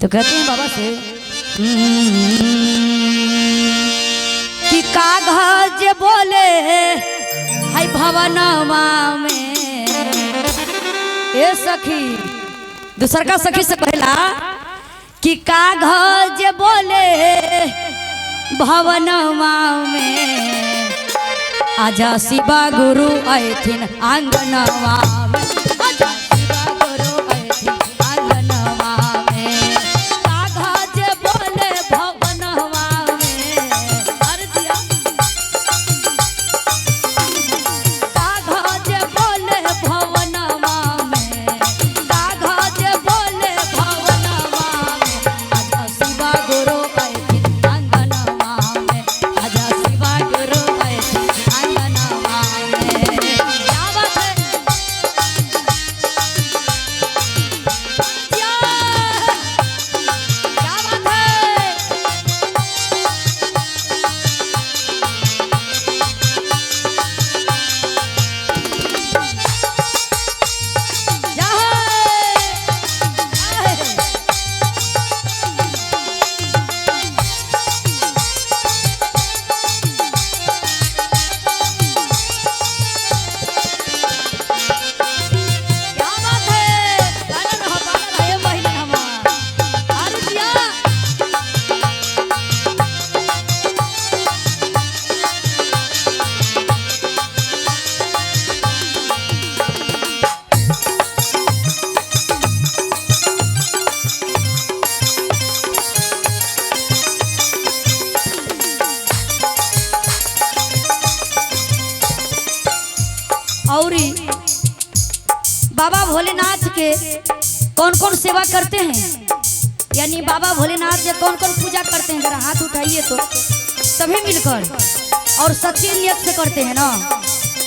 तो कहते हैं बाबा से कि कागज बोले हाय भवनमा में ए सखी दूसर का सखी से कहला कि कागज बोले भवनमा में आजा शिवा गुरु आयथिन आंगनवा में आजा शिवा गुरु आयथिन आंगनवा में कागज बोले भवनवा में हर दिया कागज बोले भवनवा में कागज बोले भवनवा में आजा शिवा गुरु आयथिन आंगनवा में आजा शिवा गुरु आयथिन आंगनवा में क्या बात है क्या बात है क्या बात है बानर रहे महीने हमार आरु दिया औरी बाबा भोलेनाथ के कौन कौन सेवा करते हैं, यानी बाबा भोलेनाथ के कौन कौन पूजा करते हैं, जरा हाथ उठाइए तो सभी मिलकर और सच्ची नियत से करते हैं ना।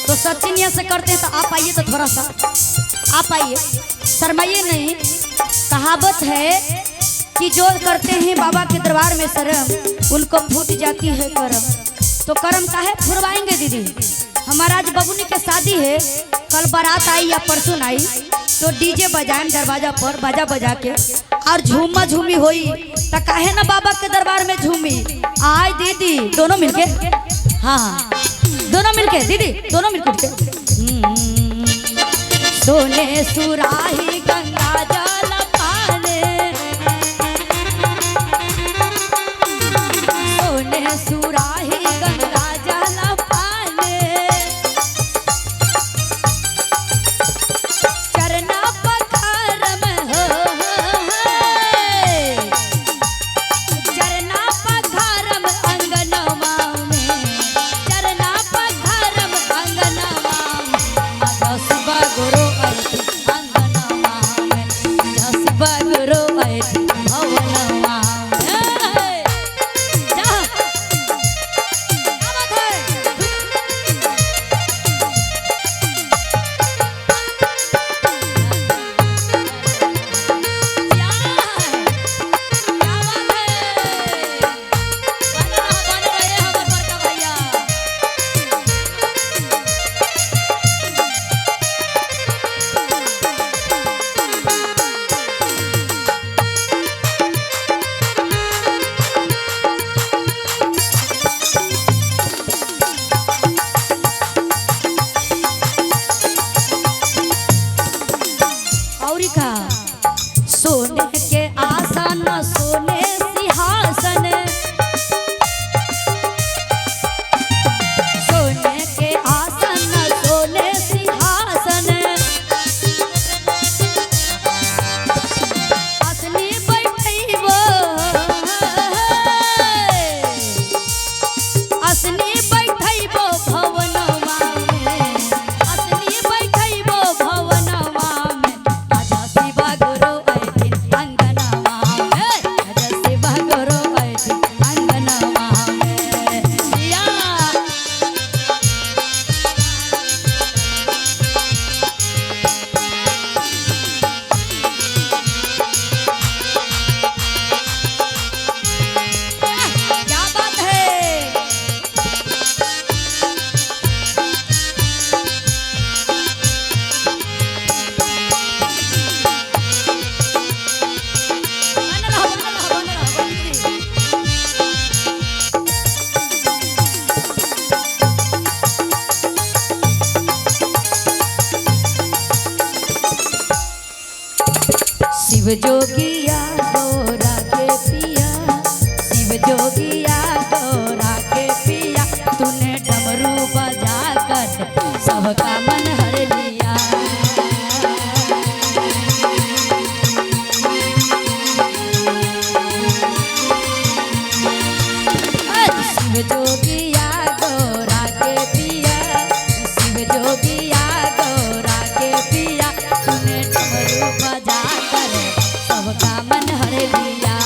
तो सच्ची नियत से करते हैं तो आप आइए, तो थोड़ा सा आप आइए, शर्माइए नहीं। कहावत है कि जो करते हैं बाबा के दरबार में शर्म उनको फूट जाती है करम। तो करम काहे फुरवाएंगे दीदी, हमारा आज बबुनी के शादी है, कल बारात आई या परसों आई तो डीजे बजाएं दरवाजा पर बाजा बजा के और झूमा झूमी होई तो काहे ना बाबा के दरबार में झूमी। आय दीदी दोनों मिलके, हाँ हाँ दोनों मिलके दीदी दोनों मिलके सोने सुराही गंगा जल पाले सोने सुराही गंगा जल पाले चरना पखार में हो चरना पखार में अंगनवा में चरना पखार में अंगनवा में आजा शिवा गुरु आयथिन अंगनवा में आजा शिवा गुरु आयथिन भवनवा में जा क्या बात है क्या बात है बन रहे हमर बड़का भैया औरी का सोने के आसन सोने सिंहासन सोने के आसन सोने सिंहासन असली बैठैबो असली बैठैबो भवनवा में असली बैठैबो भवनवा में आजा शिवा गुरु आयथिन अंगनवा में आजा शिव जोगिया गोरा के पिया, शिव जोगिया गोरा के पिया, तूने डमरू बजा कर सबका मन हर लिया। शिव जोगिया गोरा के पिया, शिव जोगिया गोरा के पिया, तूने डमरू बजा कर सबका मन हर लिया।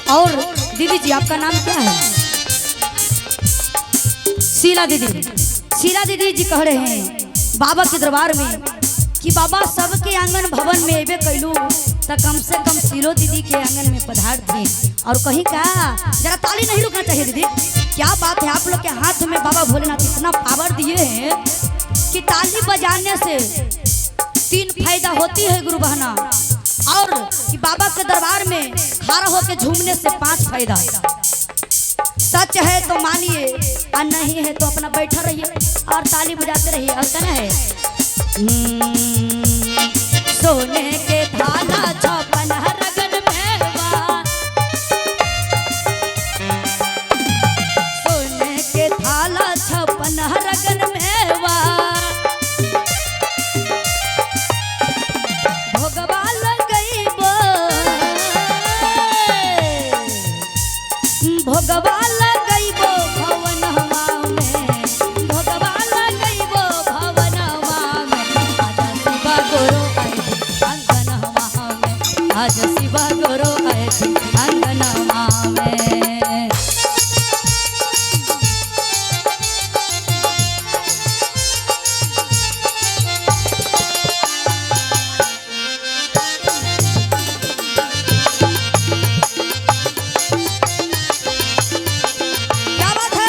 और दीदी जी आपका नाम क्या है? शीला दीदी। शीला दीदी जी कह रहे हैं बाबा के दरबार में कि बाबा सबके आंगन भवन में एबे कैलू तो कम से कम शीलो दीदी के आंगन में पधार थे। और कहीं का जरा ताली नहीं रुकना चाहिए दीदी। क्या बात है, आप लोग के हाथ में बाबा भोलेनाथ इतना पावर दिए हैं कि ताली बजाने से 3 फायदा होती है गुरु बहना, और कि बाबा के दरबार में खड़ा होकर झूमने से 5 फायदा। सच है तो मानिए और नहीं है तो अपना बैठा रहिए और ताली बजाते रहिए। और कहना है सोने के थाला 56 रगन मेवा, सोने के थाला 56 रगन मेवा, भोगवा लगइबो, भोगवा लगइबो भवनवा में, भोगवा लगइबो भवनवा में, आज शिव गुरु आए थे अंगनवा में। क्या बात है?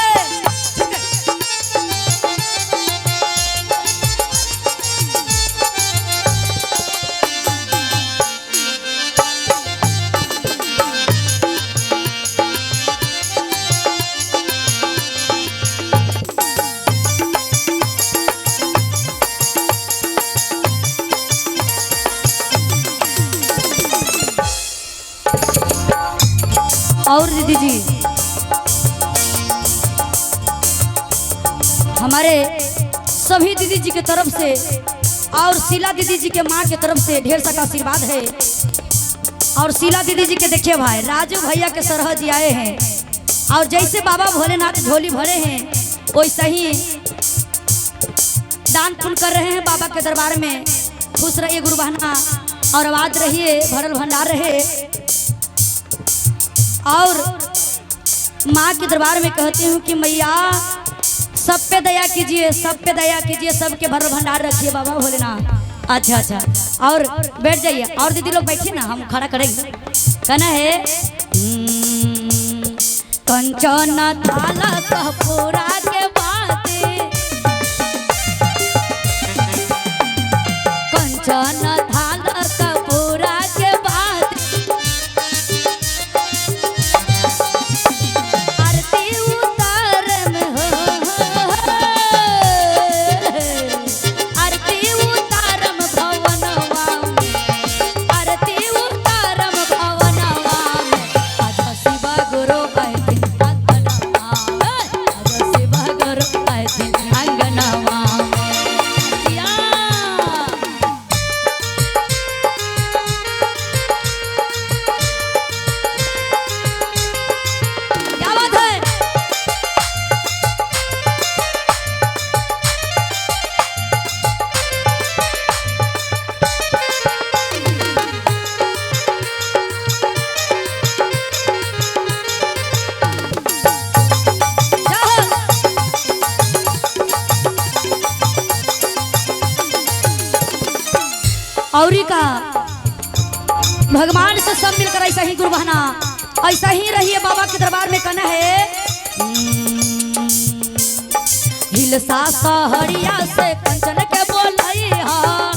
और दीदी जी हमारे सभी दीदी जी के तरफ से और शीला दीदी जी के माँ के तरफ से ढेर सारा आशीर्वाद है। और शीला दीदी जी के देखिए भाई राजू भैया के सरह जी आए हैं, और जैसे बाबा भोलेनाथ झोली भरे हैं वैसे ही दान पुण्य कर रहे हैं बाबा के दरबार में। खुश रहिए गुरु बहना और आवाज रहिए, भरल भंडार रहे। और माँ के दरबार में कहती हूँ कि मैया सब पे दया कीजिए, सब पे दया कीजिए, सबके भरल भंडार रखिए बाबा भोलेनाथ। अच्छा अच्छा, और बैठ जाइए। और दीदी लोग बैठिए ना, हम खड़ा करेंगे। कहना है कंचन थाला कपूरा के बाते, कंचन थाला कपूरा के बाते, आरती उतार में हो, आरती उतारम भवनवा में, आरती उतारम भवनवा में, आज शिव गुरु आए थे अंगनवा में, आज शिव गुरु आए थे अंगनवा में। क्या बात है? औरी का भगवान से सब मिलकर ऐसा ही गुरु बहना ऐसा ही रहिए बाबा के दरबार में। कहना है हिलसा सहरिया से कंचन के बोलई हा,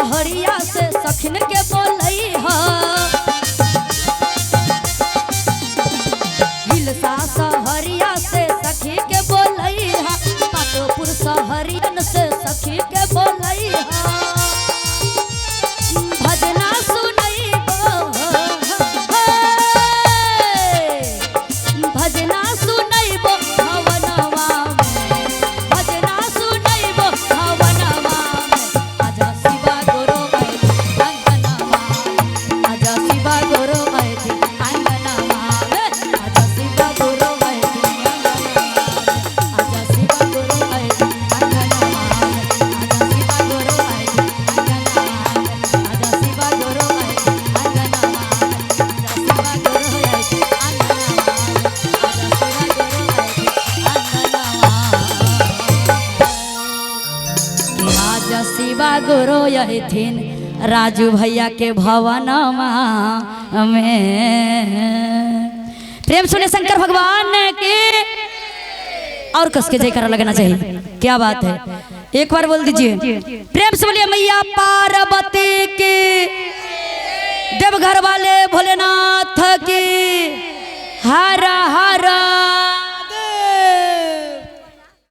सहरिया से सखिन के बोलई हा हिलसा सहरिया से सखी के बोलई हा पाटोपुर सहरियन से सखी के बोलई हा भजना सुनई भजना सुनैबो भवनवा में भजना सुनैबो भवनवा में आजा शिवा गुरु अंगनवा आजा शिवा गुरु अंगनवा में आजा शिवा गुरु आजा शिवा गुरु अंगनवा आजा शिवा गुरु अंगनवा आजा शिवा गुरु अंगनवा आजा शिवा गुरु आजा शिवा गुरु यथिन राजू भैया के भवनमा में। प्रेम सुने शंकर भगवान के और कस के जयकारा लगना चाहिए। क्या बात है, एक बार बोल दीजिए प्रेम से बोलिए मैया पार्वती की, देवघर वाले भोलेनाथ की हर